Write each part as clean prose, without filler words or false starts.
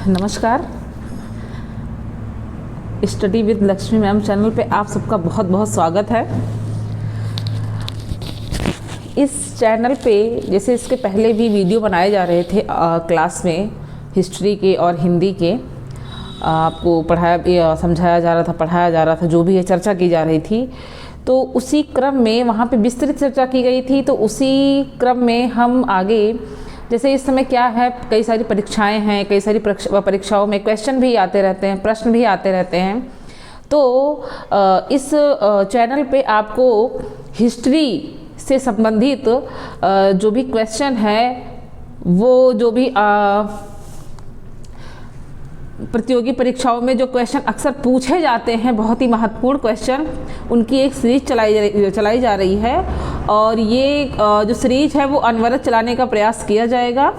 नमस्कार। Study with Lakshmi ma'am channel पे आप सबका बहुत बहुत स्वागत है। इस चैनल पे जैसे इसके पहले भी वीडियो बनाए जा रहे थे क्लास में हिस्ट्री के और हिंदी के, आपको पढ़ाया समझाया जा रहा था, पढ़ाया जा रहा था, जो भी है चर्चा की जा रही थी। तो उसी क्रम में वहाँ पे विस्तृत चर्चा की गई थी। तो उसी क्रम में हम आगे, जैसे इस समय क्या है, कई सारी परीक्षाएं हैं, कई सारी परीक्षाओं में क्वेश्चन भी आते रहते हैं, प्रश्न भी आते रहते हैं। तो इस चैनल पे आपको हिस्ट्री से संबंधित जो भी क्वेश्चन है, वो जो भी प्रतियोगी परीक्षाओं में जो क्वेश्चन अक्सर पूछे जाते हैं, बहुत ही महत्वपूर्ण क्वेश्चन, उनकी एक सीरीज चलाई जा रही है। और ये जो सीरीज है वो अनवरत चलाने का प्रयास किया जाएगा।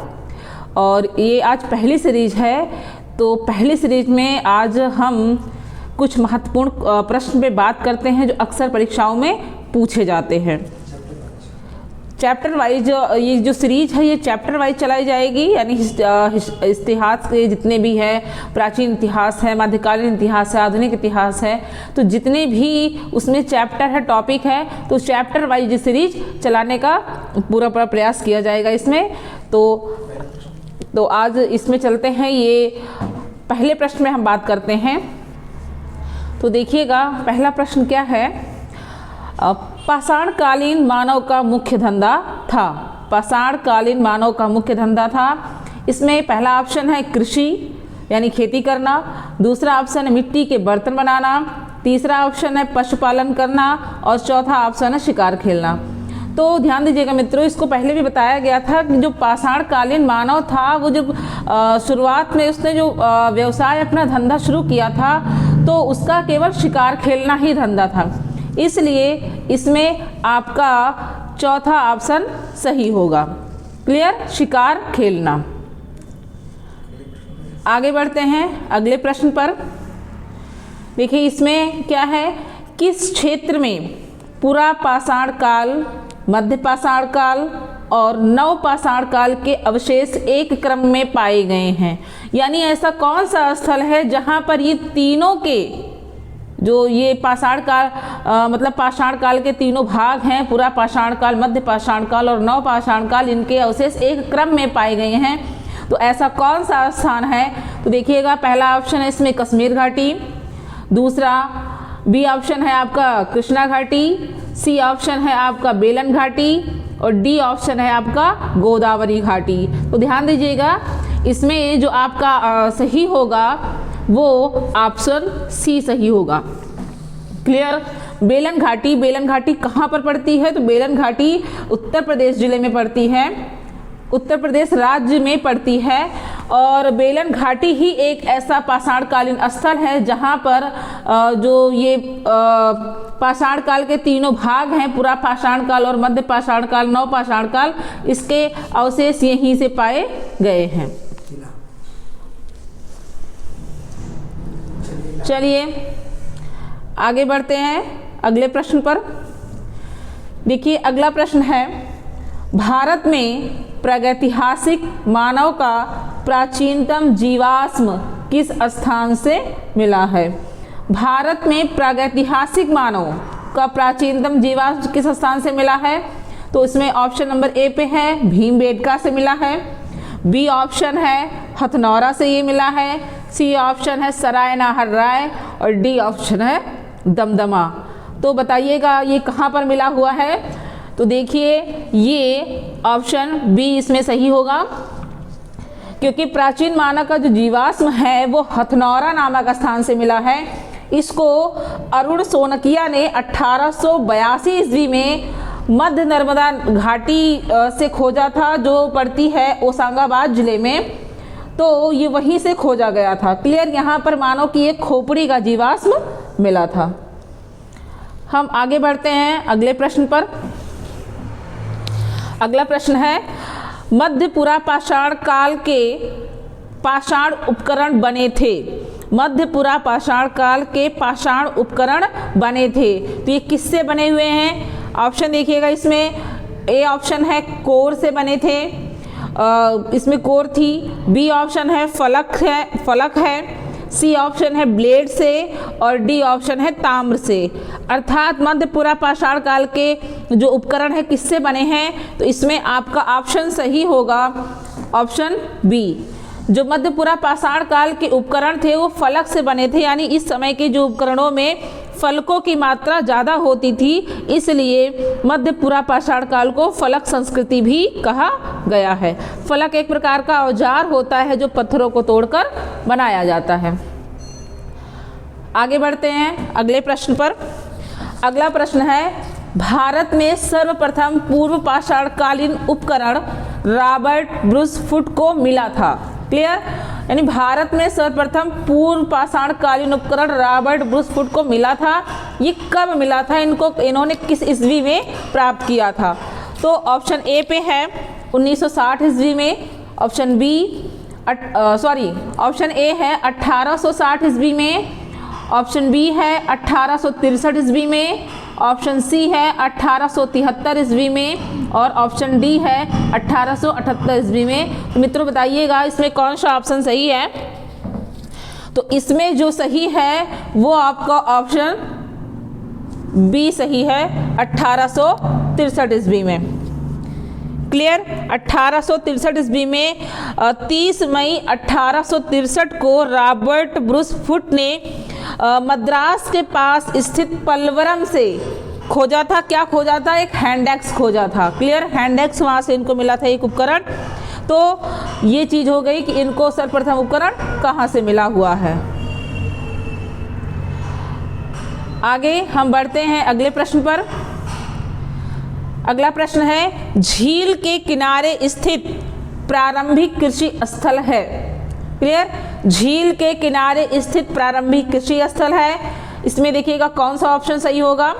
और ये आज पहली सीरीज है। तो पहली सीरीज में आज हम कुछ महत्वपूर्ण प्रश्न पे बात करते हैं जो अक्सर परीक्षाओं में पूछे जाते हैं। चैप्टर वाइज ये जो सीरीज है ये चैप्टर वाइज चलाई जाएगी, यानी इतिहास के जितने भी है, प्राचीन इतिहास है, मध्यकालीन इतिहास है, आधुनिक इतिहास है, तो जितने भी उसमें चैप्टर है, टॉपिक है, तो चैप्टर वाइज ये सीरीज चलाने का पूरा प्रयास किया जाएगा इसमें। तो आज इसमें चलते हैं। ये पहले प्रश्न में हम बात करते हैं। तो देखिएगा, पहला प्रश्न क्या है। पाषाणकालीन मानव का मुख्य धंधा था। पाषाणकालीन मानव का मुख्य धंधा था। इसमें पहला ऑप्शन है कृषि यानी खेती करना, दूसरा ऑप्शन है मिट्टी के बर्तन बनाना, तीसरा ऑप्शन है पशुपालन करना और चौथा ऑप्शन है शिकार खेलना। तो ध्यान दीजिएगा मित्रों, इसको पहले भी बताया गया था कि जो पाषाणकालीन मानव था, वो जब शुरुआत में उसने जो व्यवसाय अपना धंधा शुरू किया था, तो उसका केवल शिकार खेलना ही धंधा था। इसलिए इसमें आपका चौथा ऑप्शन सही होगा। क्लियर, शिकार खेलना। आगे बढ़ते हैं अगले प्रश्न पर। देखिए इसमें क्या है, किस क्षेत्र में पुरा पाषाण काल, मध्य पाषाण काल और नव पाषाण काल के अवशेष एक क्रम में पाए गए हैं। यानी ऐसा कौन सा स्थल है जहां पर ये तीनों के जो ये पाषाण काल मतलब पाषाण काल के तीनों भाग हैं, पूरा पाषाण काल, मध्य पाषाण काल और नव पाषाण काल, इनके अवशेष एक क्रम में पाए गए हैं। तो ऐसा कौन सा स्थान है। तो देखिएगा, पहला ऑप्शन है इसमें कश्मीर घाटी, दूसरा बी ऑप्शन है आपका कृष्णा घाटी, सी ऑप्शन है आपका बेलन घाटी और डी ऑप्शन है आपका गोदावरी घाटी। तो ध्यान दीजिएगा, इसमें जो आपका सही होगा वो ऑप्शन सी सही होगा। क्लियर। बेलन घाटी, बेलन घाटी कहाँ पर पड़ती है। तो बेलन घाटी उत्तर प्रदेश जिले में पड़ती है, उत्तर प्रदेश राज्य में पड़ती है। और बेलन घाटी ही एक ऐसा पाषाणकालीन स्थल है जहाँ पर जो ये पाषाण काल के तीनों भाग हैं, पूरा पाषाण काल और मध्य पाषाण काल, नव पाषाण काल, इसके अवशेष यहीं से पाए गए हैं। चलिए आगे बढ़ते हैं अगले प्रश्न पर। देखिए अगला प्रश्न है, भारत में प्रागैतिहासिक मानव का प्राचीनतम जीवाश्म किस स्थान से मिला है। भारत में प्रागैतिहासिक मानव का प्राचीनतम जीवाश्म किस स्थान से मिला है। तो इसमें ऑप्शन नंबर ए पे है भीमबेटका से मिला है, बी ऑप्शन है हथनौरा से ये मिला है, सी ऑप्शन है सराय नाहर राय और डी ऑप्शन है दमदमा। तो बताइएगा ये कहाँ पर मिला हुआ है। तो देखिए ये ऑप्शन बी इसमें सही होगा, क्योंकि प्राचीन मानव का जो जीवाश्म है वो हथनौरा नामक स्थान से मिला है। इसको अरुण सोनकिया ने 1882 ईस्वी में मध्य नर्मदा घाटी से खोजा था, जो पड़ती है होशंगाबाद जिले में। तो ये वहीं से खोजा गया था। क्लियर। यहाँ पर मानव की एक खोपड़ी का जीवाश्म मिला था। हम आगे बढ़ते हैं अगले प्रश्न पर। अगला प्रश्न है, मध्य पुरा पाषाण काल के पाषाण उपकरण बने थे। मध्य पुरा पाषाण काल के पाषाण उपकरण बने थे। तो ये किससे बने हुए हैं। ऑप्शन देखिएगा, इसमें ए ऑप्शन है कोर से बने थे, इसमें कोर थी, बी ऑप्शन है फलक है, सी ऑप्शन है ब्लेड से और डी ऑप्शन है ताम्र से। अर्थात मध्य पुरा पाषाण काल के जो उपकरण है किससे बने हैं, तो इसमें आपका ऑप्शन सही होगा ऑप्शन बी। जो मध्य पुरा पाषाण काल के उपकरण थे वो फलक से बने थे, यानी इस समय के जो उपकरणों में फलकों की मात्रा ज़्यादा होती थी, इसलिए मध्य पुरा पाषाण काल को फलक संस्कृति भी कहा गया है। फलक एक प्रकार का औजार होता है जो पत्थरों को तोड़कर बनाया जाता है। आगे बढ़ते हैं अगले प्रश्न पर। अगला प्रश्न है, भारत में सर्वप्रथम पूर्व पाषाण कालीन उपकरण रॉबर्ट ब्रूस फुट को मिला था। क्लियर, यानी भारत में सर्वप्रथम पूर्व पाषाण कालीन उपकरण रॉबर्ट ब्रूस फुट को मिला था। ये कब मिला था, इन्होंने किस ईस्वी में प्राप्त किया था? तो ऑप्शन ए पे है 1960 ईस्वी में, ऑप्शन ए है 1860 ईस्वी में, ऑप्शन बी है 1863 ईस्वी में, ऑप्शन सी है 1873 ईस्वी में और ऑप्शन डी है 1878 ईस्वी में। तो मित्रों बताइएगा इसमें कौन सा ऑप्शन सही है? तो इसमें जो सही है वो आपका ऑप्शन बी सही है, 1863 ईस्वी में। क्लियर, 1863 ईस्वी में 30 मई 1863 को रॉबर्ट ब्रूस फुट ने मद्रास के पास स्थित पलवरम से खोजा था। क्या खोजा था? एक हैंडएक्स खोजा था। क्लियर, हैंडएक्स वहाँ से इनको मिला था एक उपकरण। तो ये चीज़ हो गई कि इनको सर्वप्रथम उपकरण कहाँ से मिला हुआ है। आगे हम बढ़ते हैं अगले प्रश्न पर। अगला प्रश्न है, झील के किनारे स्थित प्रारंभिक कृषि स्थल है। क्लियर, झील के किनारे स्थित प्रारंभिक कृषि स्थल है। इसमें देखिएगा कौन सा ऑप्शन सही होगा।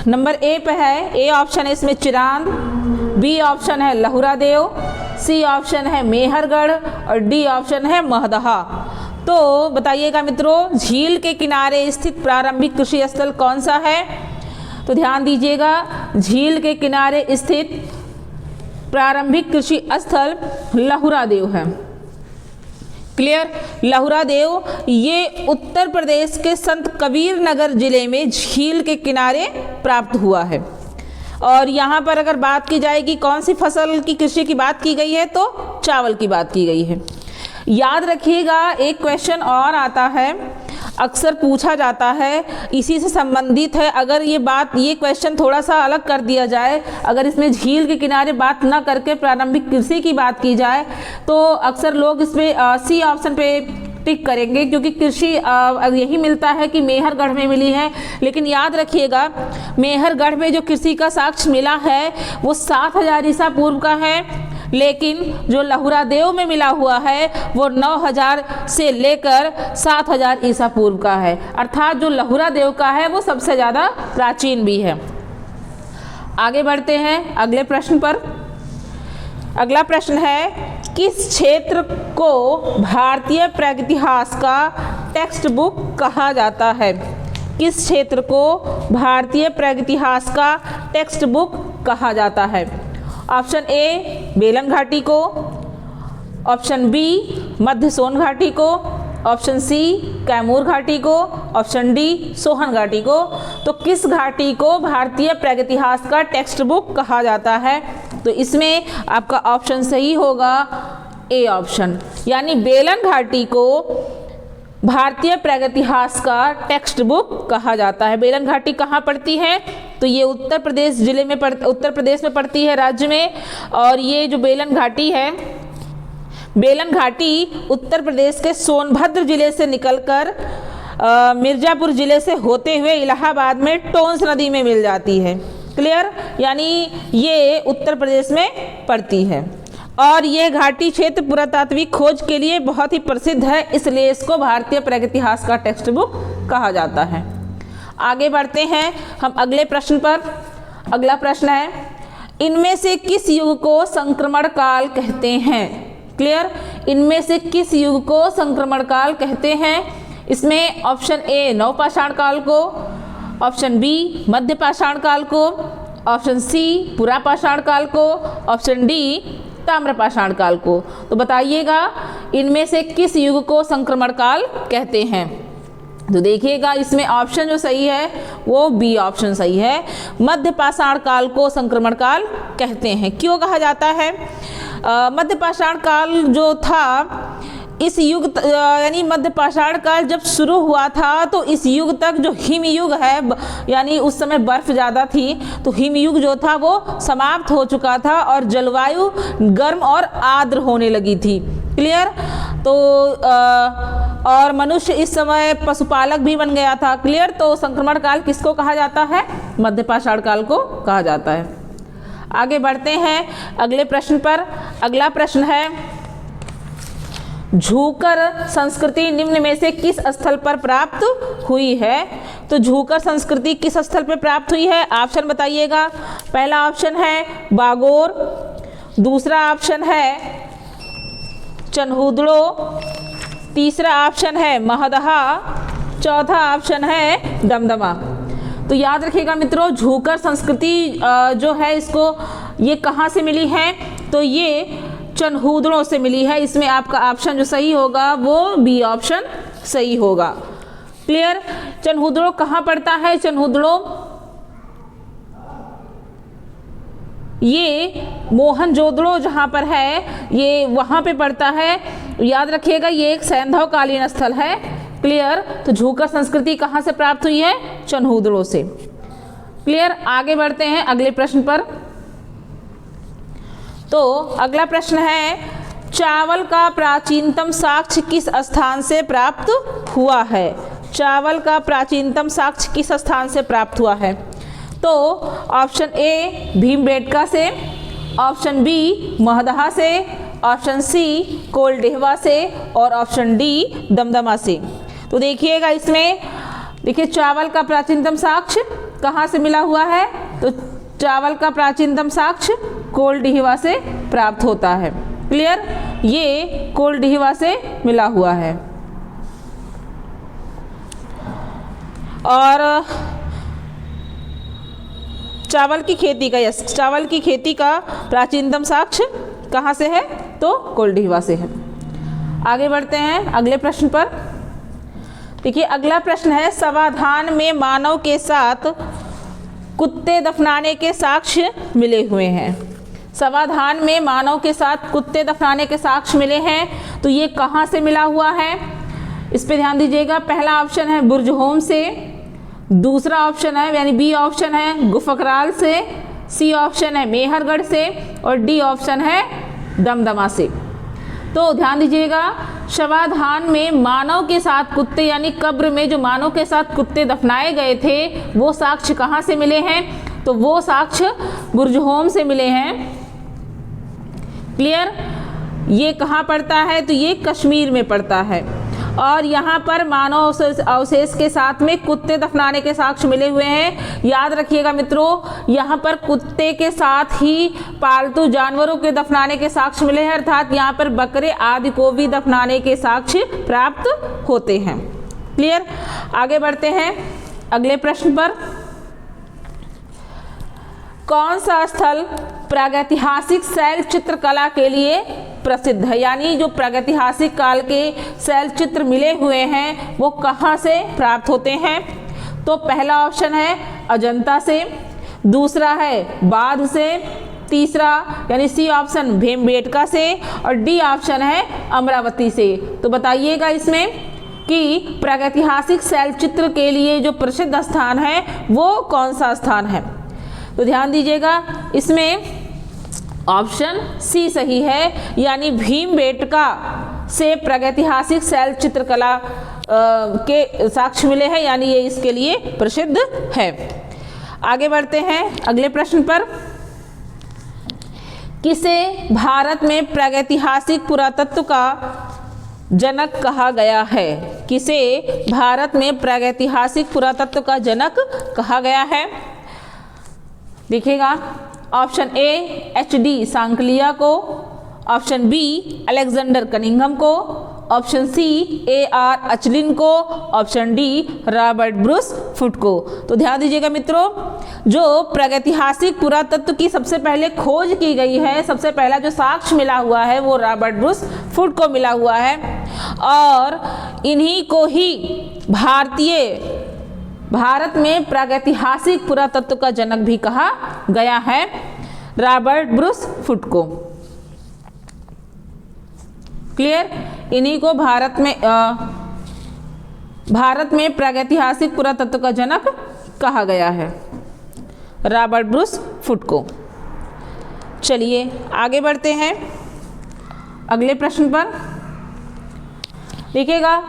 नंबर ए पे है, ए ऑप्शन है इसमें चिरांद, बी ऑप्शन है लहुरा देव, सी ऑप्शन है मेहरगढ़ और डी ऑप्शन है महदहा। तो बताइएगा मित्रों, झील के किनारे स्थित प्रारंभिक कृषि स्थल कौन सा है? तो ध्यान दीजिएगा, झील के किनारे स्थित प्रारंभिक कृषि स्थल लहुरा देव है। क्लियर, लहुरा देव ये उत्तर प्रदेश के संत कबीर नगर जिले में झील के किनारे प्राप्त हुआ है। और यहाँ पर अगर बात की जाएगी कौन सी फसल की कृषि की बात की गई है, तो चावल की बात की गई है। याद रखिएगा, एक क्वेश्चन और आता है, अक्सर पूछा जाता है, इसी से संबंधित है। अगर ये क्वेश्चन थोड़ा सा अलग कर दिया जाए, अगर इसमें झील के किनारे बात ना करके प्रारंभिक कृषि की बात की जाए, तो अक्सर लोग इसमें सी ऑप्शन पे टिक करेंगे, क्योंकि कृषि यही मिलता है कि मेहरगढ़ में मिली है। लेकिन याद रखिएगा, मेहरगढ़ में जो कृषि का साक्ष्य मिला है वो 7000 ईसा पूर्व का है, लेकिन जो लहुरा देव में मिला हुआ है वो 9000 से लेकर 7000 ईसा पूर्व का है। अर्थात जो लहुरा देव का है वो सबसे ज़्यादा प्राचीन भी है। आगे बढ़ते हैं अगले प्रश्न पर। अगला प्रश्न है, किस क्षेत्र को भारतीय प्रागैतिहास का टेक्स्ट बुक कहा जाता है? किस क्षेत्र को भारतीय प्रागैतिहास का टेक्स्ट बुक कहा जाता है? ऑप्शन ए बेलन घाटी को, ऑप्शन बी मध्य सोन घाटी को, ऑप्शन सी कैमूर घाटी को, ऑप्शन डी सोहन घाटी को। तो किस घाटी को भारतीय प्रागैतिहास का टेक्स्ट बुक कहा जाता है? तो इसमें आपका ऑप्शन सही होगा ए ऑप्शन, यानी बेलन घाटी को भारतीय प्रागैतिहास का टेक्स्ट बुक कहा जाता है। बेलन घाटी कहाँ पड़ती है? तो ये उत्तर प्रदेश में पड़ती है, राज्य में। और ये जो बेलन घाटी है, बेलन घाटी उत्तर प्रदेश के सोनभद्र जिले से निकलकर मिर्जापुर जिले से होते हुए इलाहाबाद में टोंस नदी में मिल जाती है। क्लियर, यानी ये उत्तर प्रदेश में पड़ती है। और ये घाटी क्षेत्र पुरातात्विक खोज के लिए बहुत ही प्रसिद्ध है, इसलिए इसको भारतीय प्रागैतिहास का टेक्स्ट बुक कहा जाता है। आगे बढ़ते हैं हम अगले प्रश्न पर। अगला प्रश्न है, इनमें से किस युग को संक्रमण काल कहते हैं? क्लियर, इनमें से किस युग को संक्रमण काल कहते हैं? इसमें ऑप्शन ए नवपाषाण काल को, ऑप्शन बी मध्य पाषाण काल को, ऑप्शन सी पुरापाषाण काल को, ऑप्शन डी ताम्रपाषाण काल को। तो बताइएगा इनमें से किस युग को संक्रमण काल कहते हैं। तो देखिएगा इसमें ऑप्शन जो सही है वो बी ऑप्शन सही है, मध्य पाषाण काल को संक्रमण काल कहते हैं। क्यों कहा जाता है? मध्य पाषाण काल जो था, इस युग यानी मध्य पाषाण काल जब शुरू हुआ था तो इस युग तक जो हिम युग है, यानी उस समय बर्फ ज़्यादा थी, तो हिम युग जो था वो समाप्त हो चुका था और जलवायु गर्म और आर्द्र होने लगी थी। क्लियर? तो और मनुष्य इस समय पशुपालक भी बन गया था। क्लियर? तो संक्रमण काल किसको कहा जाता है? मध्य पाषाण काल को कहा जाता है। आगे बढ़ते हैं अगले प्रश्न पर। अगला प्रश्न है, झूकर संस्कृति निम्न में से किस स्थल पर प्राप्त हुई है? तो झूकर संस्कृति किस स्थल पर प्राप्त हुई है? ऑप्शन बताइएगा। पहला ऑप्शन है बागोर, दूसरा ऑप्शन है चनहुदड़ो, तीसरा ऑप्शन है महदहा, चौथा ऑप्शन है दमदमा। तो याद रखिएगा मित्रों, झूकर संस्कृति जो है इसको ये कहाँ से मिली है? तो ये चनहुदड़ों से मिली है। इसमें आपका ऑप्शन जो सही होगा वो बी ऑप्शन सही होगा। क्लियर? चनहुदड़ो कहाँ पड़ता है? चनहुदड़ो ये मोहनजोदड़ो जहाँ पर है ये वहाँ पे पड़ता है। याद रखिएगा ये एक सैंधव कालीन स्थल है। क्लियर? तो झूकर संस्कृति कहाँ से प्राप्त हुई है? चनहुदड़ो से। क्लियर? आगे बढ़ते हैं अगले प्रश्न पर। तो अगला प्रश्न है, चावल का प्राचीनतम साक्ष्य किस स्थान से प्राप्त हुआ है? चावल का प्राचीनतम साक्ष्य किस स्थान से प्राप्त हुआ है? तो ऑप्शन ए भीमबेटका से, ऑप्शन बी महदहा से, ऑप्शन सी कोलडेहवा से और ऑप्शन डी दमदमा से। तो देखिएगा इसमें देखिए चावल का प्राचीनतम साक्ष्य कहाँ से मिला हुआ है? तो चावल का प्राचीनतम साक्ष्य कोलडेहवा से प्राप्त होता है। क्लियर? ये कोलडेहवा से मिला हुआ है। और चावल की खेती का प्राचीनतम साक्ष्य कहाँ से है? तो कोलडेहवा से है। आगे बढ़ते हैं अगले प्रश्न पर। देखिए अगला प्रश्न है, समाधान में मानव के साथ कुत्ते दफनाने के साक्ष्य मिले हुए हैं। समाधान में मानव के साथ कुत्ते दफनाने के साक्ष्य मिले हैं। तो ये कहाँ से मिला हुआ है? इस पे ध्यान दीजिएगा। पहला ऑप्शन है बुर्जहोम से, दूसरा ऑप्शन है यानी बी ऑप्शन है गुफकराल से, सी ऑप्शन है मेहरगढ़ से और डी ऑप्शन है दमदमा से। तो ध्यान दीजिएगा, शवाधान में मानव के साथ कुत्ते यानी कब्र में जो मानव के साथ कुत्ते दफनाए गए थे वो साक्ष्य कहाँ से मिले हैं? तो वो साक्ष्य बुर्जहोम से मिले हैं। क्लियर? ये कहाँ पड़ता है? तो ये कश्मीर में पड़ता है। और यहाँ पर मानव अवशेष के साथ में कुत्ते दफनाने के साक्ष्य मिले हुए हैं। याद रखिएगा मित्रों, यहाँ पर कुत्ते के साथ ही पालतू जानवरों के दफनाने के साक्ष्य मिले हैं, अर्थात यहाँ पर बकरे आदि को भी दफनाने के साक्ष्य प्राप्त होते हैं। क्लियर? आगे बढ़ते हैं अगले प्रश्न पर। कौन सा स्थल प्रागैतिहासिक शैल चित्रकला के लिए प्रसिद्ध है? यानी जो प्रागैतिहासिक काल के शैल चित्र मिले हुए हैं वो कहाँ से प्राप्त होते हैं? तो पहला ऑप्शन है अजंता से, दूसरा है बाध से, तीसरा यानी सी ऑप्शन भीमबेटका से और डी ऑप्शन है अमरावती से। तो बताइएगा इसमें कि प्रागैतिहासिक शैल चित्र के लिए जो प्रसिद्ध स्थान है वो कौन सा स्थान है? तो ध्यान दीजिएगा, इसमें ऑप्शन सी सही है, यानी भीमबेटका से प्रागैतिहासिक शैल चित्रकला के साक्ष्य मिले हैं, यानी ये इसके लिए प्रसिद्ध है। आगे बढ़ते हैं अगले प्रश्न पर। किसे भारत में प्रागैतिहासिक पुरातत्व का जनक कहा गया है? किसे भारत में प्रागैतिहासिक पुरातत्व का जनक कहा गया है? देखिएगा, option A H D Sankalia को, ऑप्शन बी अलेक्जेंडर कनिंघम को, ऑप्शन सी A.R. अचलिन को, option D Robert Bruce foot को। तो ध्यान दीजिएगा मित्रों, जो प्रागैतिहासिक पुरातत्व की सबसे पहले खोज की गई है, सबसे पहला जो साक्ष्य मिला हुआ है वो रॉबर्ट ब्रूस फुट को मिला हुआ है, और इन्हीं को ही भारत में प्रागैतिहासिक पुरातत्व का जनक भी कहा गया है, रॉबर्ट ब्रूस फुट को। क्लियर? इन्हीं को भारत में प्रागैतिहासिक पुरातत्व का जनक कहा गया है, रॉबर्ट ब्रूस फुट को। चलिए आगे बढ़ते हैं अगले प्रश्न पर। देखिएगा,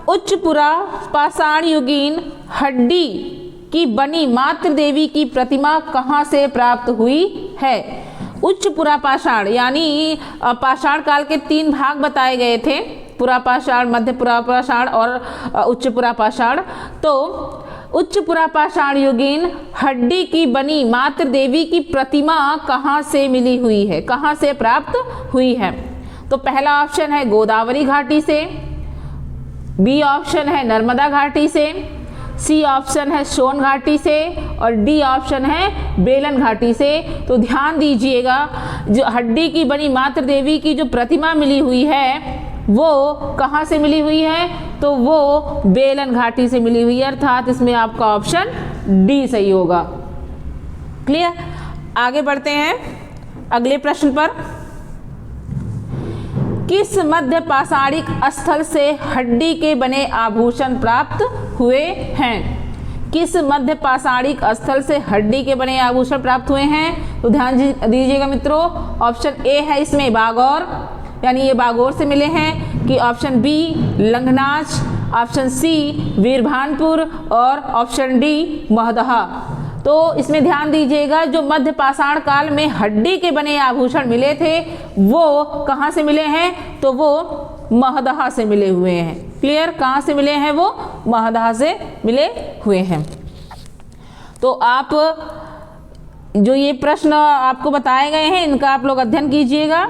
उच्च पुरा पाषाण युगीन हड्डी की बनी मातृ देवी की प्रतिमा कहाँ से प्राप्त हुई है? उच्च पुरा पाषाण यानी पाषाण काल के 3 भाग बताए गए थे, पुरा पाषाण, मध्य पुरा पाषाण और उच्च पुरा पाषाण। तो उच्च पुरा पाषाण युगीन हड्डी की बनी मातृ देवी की प्रतिमा कहाँ से मिली हुई है, कहाँ से प्राप्त हुई है? तो पहला ऑप्शन है गोदावरी घाटी से, बी ऑप्शन है नर्मदा घाटी से, सी ऑप्शन है सोन घाटी से, और डी ऑप्शन है बेलन घाटी से। तो ध्यान दीजिएगा, जो हड्डी की बनी मातृ देवी की जो प्रतिमा मिली हुई है वो कहाँ से मिली हुई है? तो वो बेलन घाटी से मिली हुई है, अर्थात इसमें आपका ऑप्शन डी सही होगा। क्लियर? आगे बढ़ते हैं अगले प्रश्न पर। किस मध्य पाषाणिक स्थल से हड्डी के बने आभूषण प्राप्त हुए हैं? किस मध्य पाषाणिक स्थल से हड्डी के बने आभूषण प्राप्त हुए हैं? तो ध्यान दीजिएगा मित्रों, ऑप्शन ए है इसमें बागौर, यानी ये बागौर से मिले हैं, कि option B Langhnach, option C Veerbhanpur और ऑप्शन डी महदहा। तो इसमें ध्यान दीजिएगा, जो मध्य पाषाण काल में हड्डी के बने आभूषण मिले थे वो कहाँ से मिले हैं? तो वो महदहा से मिले हुए हैं। क्लियर? कहाँ से मिले हैं? वो महदहा से मिले हुए हैं। तो आप जो ये प्रश्न आपको बताए गए हैं इनका आप लोग अध्ययन कीजिएगा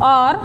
और